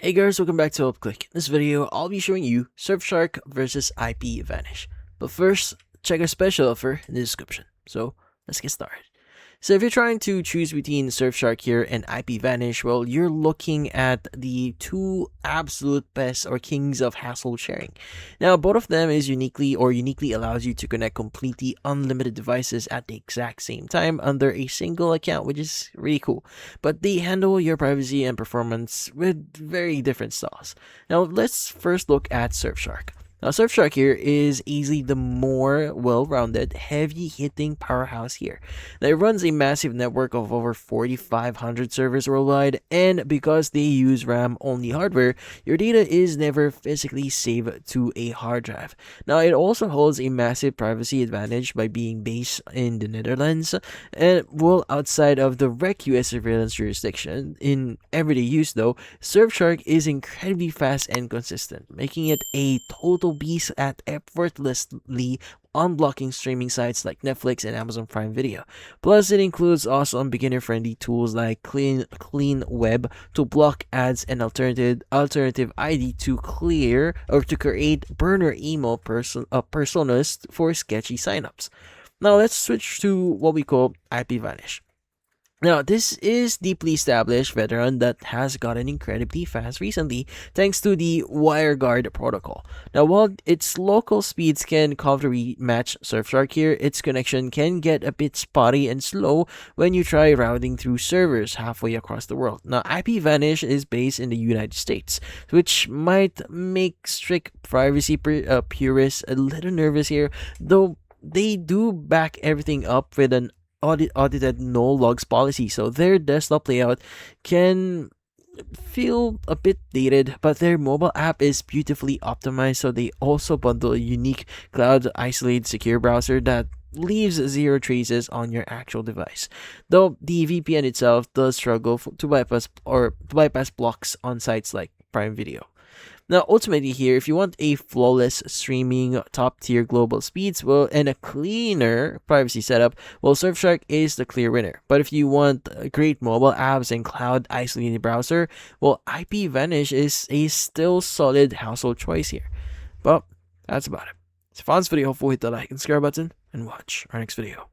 Hey guys, welcome back to UpClick. In this video, I'll be showing you Surfshark versus IPVanish. But first, check our special offer in the description. So, let's get started. So if you're trying to choose between Surfshark here and IPVanish, well, you're looking at the two absolute best or kings of hassle sharing. Now, both of them is uniquely allows you to connect completely unlimited devices at the exact same time under a single account, which is really cool. But they handle your privacy and performance with very different styles. Now, let's first look at Surfshark. Now, Surfshark here is easily the more well-rounded, heavy-hitting powerhouse here. Now, it runs a massive network of over 4,500 servers worldwide, and because they use RAM-only hardware, your data is never physically saved to a hard drive. Now, it also holds a massive privacy advantage by being based in the Netherlands, and well outside of the REC US surveillance jurisdiction. In everyday use, though, Surfshark is incredibly fast and consistent, making it a total beast at effortlessly unblocking streaming sites like Netflix and Amazon Prime Video. Plus, it includes awesome beginner-friendly tools like Clean Web to block ads and alternative ID to clear or to create burner email personas for sketchy signups. Now let's switch to what we call IPVanish. Now, this is deeply established veteran that has gotten incredibly fast recently thanks to the WireGuard protocol. Now, while its local speeds can comfortably match Surfshark here, its connection can get a bit spotty and slow when you try routing through servers halfway across the world. Now, IPVanish is based in the United States, which might make strict privacy purists a little nervous here, though they do back everything up with an audited no logs policy, so their desktop layout can feel a bit dated, but their mobile app is beautifully optimized, so they also bundle a unique cloud isolated secure browser that leaves zero traces on your actual device, though the VPN itself does struggle to bypass blocks on sites like Prime Video. Now, ultimately here, if you want a flawless streaming, top-tier global speeds, well, and a cleaner privacy setup, well, Surfshark is the clear winner. But if you want great mobile apps and cloud-isolated browser, well, IPVanish is a still solid household choice here. But that's about it. If you found this video helpful, hit the like and subscribe button, and watch our next video.